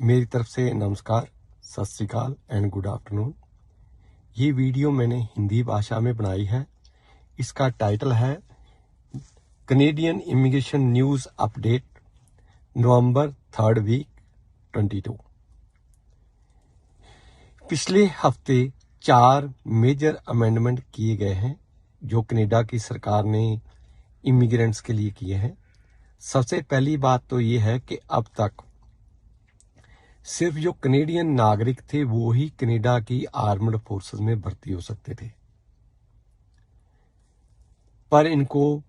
मेरी तरफ से नमस्कार, सत श्री अकाल एंड गुड आफ्टरनून। ये वीडियो मैंने हिंदी भाषा में बनाई है। इसका टाइटल है कनेडियन इमिग्रेशन न्यूज़ अपडेट नवंबर 3rd वीक 22। पिछले हफ्ते 4 मेजर अमेंडमेंट किए गए हैं जो कनाडा की सरकार ने इमिग्रेंट्स के लिए किए हैं। सबसे पहली बात तो ये है कि अब तक सिर्फ जो कनेडियन नागरिक थे वो ही कनाडा की आर्म्ड फोर्सेस में भर्ती हो सकते थे, पर इनको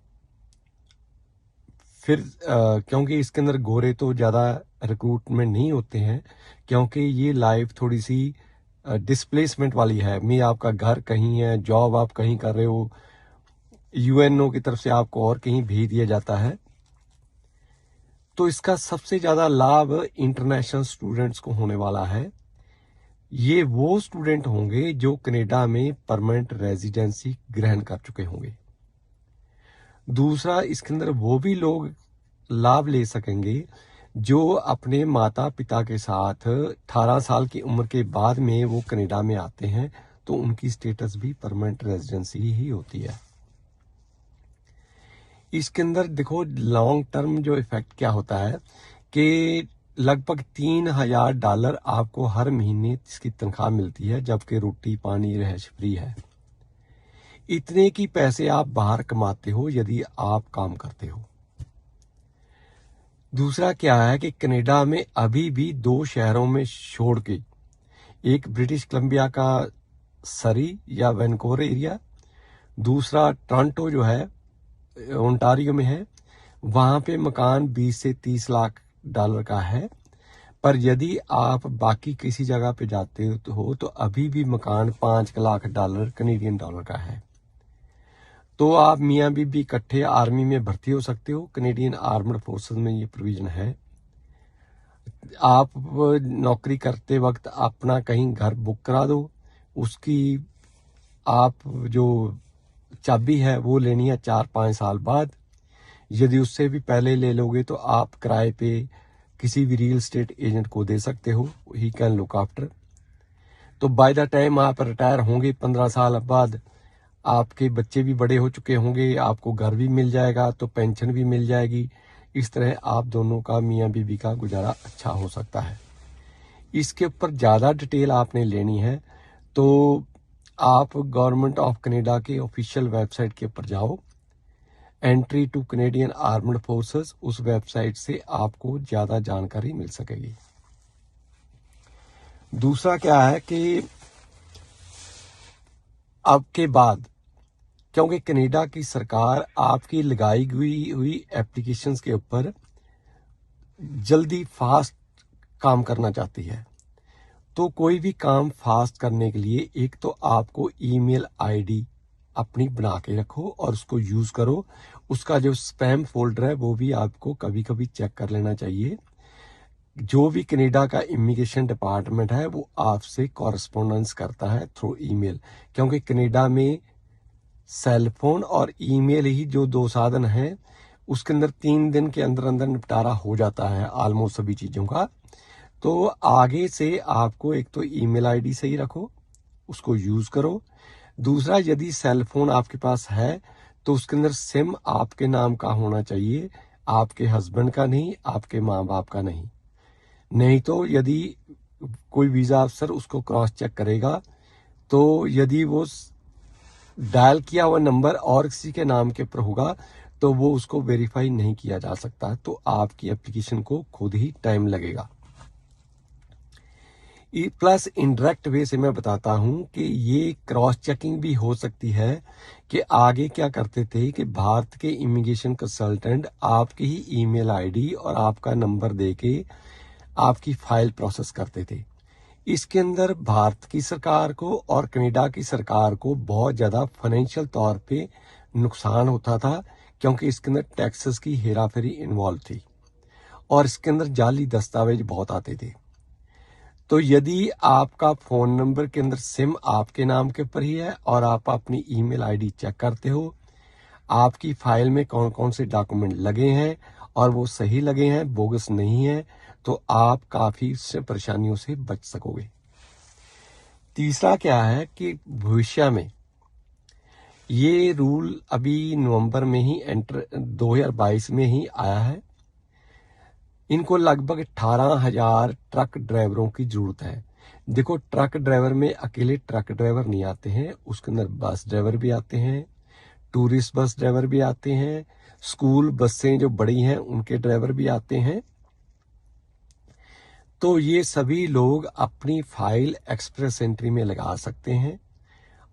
फिर क्योंकि इसके अंदर गोरे तो ज़्यादा रिक्रूटमेंट नहीं होते हैं, क्योंकि ये लाइफ थोड़ी सी डिस्प्लेसमेंट वाली है। मैं आपका घर कहीं है, जॉब आप कहीं कर रहे हो, यूएनओ की तरफ से आपको और कहीं भेज दिया जाता है, तो इसका सबसे ज़्यादा लाभ इंटरनेशनल स्टूडेंट्स को होने वाला है। ये वो स्टूडेंट होंगे जो कनाडा में परमानेंट रेजिडेंसी ग्रहण कर चुके होंगे। दूसरा, इसके अंदर वो भी लोग लाभ ले सकेंगे जो अपने माता पिता के साथ 18 साल की उम्र के बाद में वो कनाडा में आते हैं, तो उनकी स्टेटस भी परमानेंट रेजिडेंसी ही होती है। इसके अंदर देखो लॉन्ग टर्म जो इफेक्ट क्या होता है कि लगभग $3000 आपको हर महीने इसकी तनख्वाह मिलती है, जबकि रोटी पानी रहश फ्री है। इतने की पैसे आप बाहर कमाते हो यदि आप काम करते हो। दूसरा क्या है कि कनाडा में अभी भी 2 शहरों में छोड़ के, एक ब्रिटिश कोलंबिया का सरी या वैनकूवर एरिया, दूसरा टोरंटो जो है ओंटारियो में है, वहां पे मकान 20 से 30 लाख डॉलर का है। पर यदि आप बाकी किसी जगह पे जाते हो तो अभी भी मकान 5 लाख डॉलर कनेडियन डॉलर का है। तो आप मियाँ बीबी इकट्ठे आर्मी में भर्ती हो सकते हो। कनेडियन आर्म्ड फोर्सेस में ये प्रोविजन है। आप नौकरी करते वक्त अपना कहीं घर बुक करा दो, उसकी आप जो चाबी है वो लेनी है 4-5 साल बाद। यदि उससे भी पहले ले लोगे तो आप किराए पे किसी भी रियल एस्टेट एजेंट को दे सकते हो, ही कैन लुक आफ्टर। तो बाय द टाइम आप रिटायर होंगे 15 साल बाद, आपके बच्चे भी बड़े हो चुके होंगे, आपको घर भी मिल जाएगा, तो पेंशन भी मिल जाएगी। इस तरह आप दोनों का मियाँ बीबी का गुजारा अच्छा हो सकता है। इसके ऊपर ज़्यादा डिटेल आपने लेनी है तो आप गवर्नमेंट ऑफ कनाडा के ऑफिशियल वेबसाइट के ऊपर जाओ, entry to Canadian armed forces, उस वेबसाइट से आपको ज़्यादा जानकारी मिल सकेगी। दूसरा क्या है कि अब के बाद, क्योंकि कनाडा की सरकार आपकी लगाई हुई एप्लीकेशंस के ऊपर जल्दी फास्ट काम करना चाहती है, तो कोई भी काम फास्ट करने के लिए एक तो आपको ईमेल आईडी अपनी बना के रखो और उसको यूज करो। उसका जो स्पैम फोल्डर है वो भी आपको कभी कभी चेक कर लेना चाहिए। जो भी कनाडा का इमिग्रेशन डिपार्टमेंट है वो आपसे कॉरेस्पोंडेंस करता है थ्रू ईमेल, क्योंकि कनाडा में सेलफोन और ईमेल ही जो 2 साधन हैं, उसके अंदर 3 दिन के अंदर अंदर निपटारा हो जाता है ऑलमोस्ट सभी चीज़ों का। तो आगे से आपको एक तो ईमेल आईडी सही रखो, उसको यूज़ करो। दूसरा, यदि सेलफोन आपके पास है तो उसके अंदर सिम आपके नाम का होना चाहिए, आपके हस्बैंड का नहीं, आपके माँ बाप का नहीं। नहीं तो यदि कोई वीज़ा अफसर उसको क्रॉस चेक करेगा तो यदि वो डायल किया हुआ नंबर और किसी के नाम के ऊपर होगा तो वो उसको वेरीफाई नहीं किया जा सकता, तो आपकी एप्लीकेशन को खुद ही टाइम लगेगा। प्लस इनडायरेक्ट वे से मैं बताता हूं कि ये क्रॉस चेकिंग भी हो सकती है कि आगे क्या करते थे कि भारत के इमिग्रेशन कंसल्टेंट आपकी ही ईमेल आईडी और आपका नंबर देके आपकी फाइल प्रोसेस करते थे। इसके अंदर भारत की सरकार को और कनाडा की सरकार को बहुत ज़्यादा फाइनेंशियल तौर पे नुकसान होता था, क्योंकि इसके अंदर टैक्सेस की हेराफेरी इन्वॉल्व थी और इसके अंदर जाली दस्तावेज बहुत आते थे। तो यदि आपका फ़ोन नंबर के अंदर सिम आपके नाम के ऊपर ही है और आप अपनी ईमेल आईडी चेक करते हो, आपकी फाइल में कौन कौन से डॉक्यूमेंट लगे हैं और वो सही लगे हैं, बोगस नहीं है, तो आप काफ़ी से परेशानियों से बच सकोगे। तीसरा क्या है कि भविष्य में ये रूल अभी नवंबर में ही 2022 में ही आया है। इनको लगभग 18,000 ट्रक ड्राइवरों की जरूरत है। देखो, ट्रक ड्राइवर में अकेले ट्रक ड्राइवर नहीं आते हैं, उसके अंदर बस ड्राइवर भी आते हैं, टूरिस्ट बस ड्राइवर भी आते हैं, स्कूल बसें जो बड़ी हैं उनके ड्राइवर भी आते हैं। तो ये सभी लोग अपनी फाइल एक्सप्रेस एंट्री में लगा सकते हैं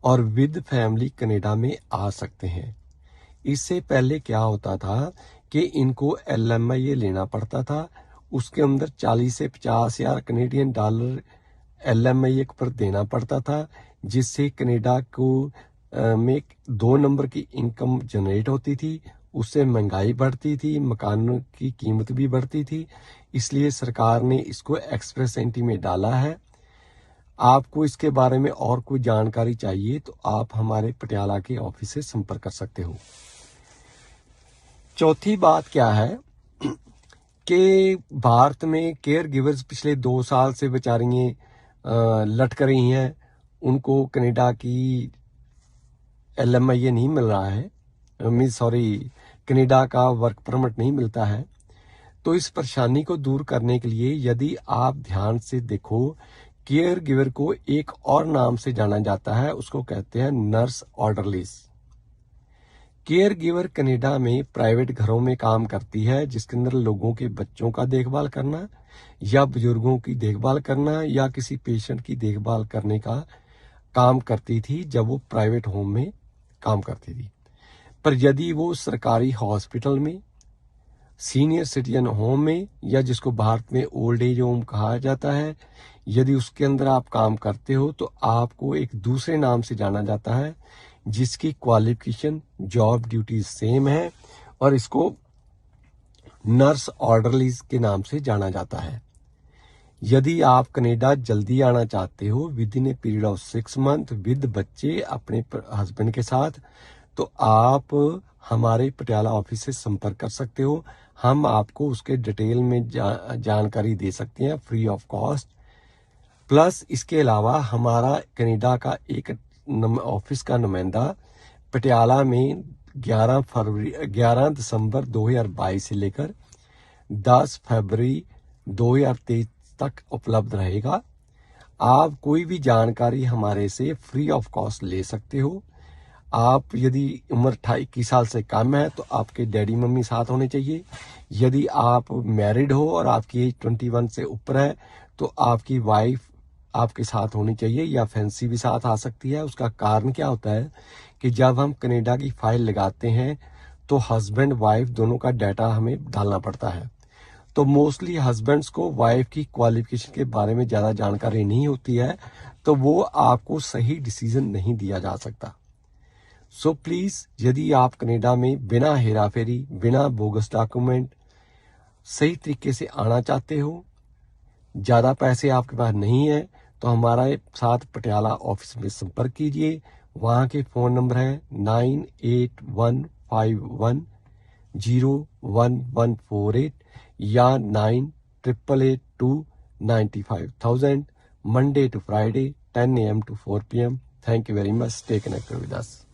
और विद फैमिली कनाडा में आ सकते हैं। इससे पहले क्या होता था कि इनको LMIA लेना पड़ता था, उसके अंदर 40 से 50,000 कनेडियन डॉलर LMIA पर देना पड़ता था, जिससे कनाडा को में 2 नंबर की इनकम जनरेट होती थी। उससे महंगाई बढ़ती थी, मकानों की कीमत भी बढ़ती थी, इसलिए सरकार ने इसको एक्सप्रेस एंट्री में डाला है। आपको इसके बारे में और कोई जानकारी चाहिए तो आप हमारे पटियाला के ऑफिस से संपर्क कर सकते हो। चौथी बात क्या है कि भारत में केयर गिवर्स पिछले 2 साल से बेचारियाँ लटक रही हैं, उनको कनाडा की LMIA नहीं मिल रहा है, कनाडा का वर्क परमिट नहीं मिलता है। तो इस परेशानी को दूर करने के लिए यदि आप ध्यान से देखो, केयर गिवर को एक और नाम से जाना जाता है, उसको कहते हैं नर्स ऑर्डरलीज। केयर गिवर कनाडा में प्राइवेट घरों में काम करती है, जिसके अंदर लोगों के बच्चों का देखभाल करना या बुजुर्गों की देखभाल करना या किसी पेशेंट की देखभाल करने का काम करती थी जब वो प्राइवेट होम में काम करती थी। पर यदि वो सरकारी हॉस्पिटल में, सीनियर सिटीजन होम में, या जिसको भारत में ओल्ड एज होम कहा जाता है, यदि उसके अंदर आप काम करते हो तो आपको एक दूसरे नाम से जाना जाता है, जिसकी क्वालिफिकेशन, जॉब ड्यूटीज सेम है, और इसको नर्स ऑर्डरलीज के नाम से जाना जाता है। यदि आप कनाडा जल्दी आना चाहते हो with in a period of 6 month with बच्चे अपने हस्बैंड के साथ, तो आप हमारे पटियाला ऑफिस से संपर्क कर सकते हो। हम आपको उसके डिटेल में जानकारी दे सकते हैं फ्री ऑफ कॉस्ट। प्लस इसके अलावा हमारा कनाडा का एक ऑफिस का नुमाइंदा पटियाला में 11 दिसंबर 2022 से लेकर 10 फरवरी 2023 तक उपलब्ध रहेगा। आप कोई भी जानकारी हमारे से फ्री ऑफ कॉस्ट ले सकते हो। आप यदि उम्र 21 साल से कम है तो आपके डैडी मम्मी साथ होने चाहिए। यदि आप मैरिड हो और आपकी एज 21 से ऊपर है तो आपकी वाइफ आपके साथ होनी चाहिए, या फैंसी भी साथ आ सकती है। उसका कारण क्या होता है कि जब हम कनाडा की फाइल लगाते हैं तो हस्बैंड वाइफ दोनों का डाटा हमें डालना पड़ता है। तो मोस्टली हस्बैंड्स को वाइफ की क्वालिफिकेशन के बारे में ज़्यादा जानकारी नहीं होती है, तो वो आपको सही डिसीजन नहीं दिया जा सकता। सो प्लीज़, यदि आप कनाडा में बिना हेरा फेरी, बिना बोगस डॉक्यूमेंट सही तरीके से आना चाहते हो, ज़्यादा पैसे आपके पास नहीं है, तो हमारे साथ पटियाला ऑफिस में संपर्क कीजिए। वहाँ के फ़ोन नंबर है 9815101148 या 9888295000, Monday to Friday 10 AM to 4 PM। Thank you very much. Stay connected with us.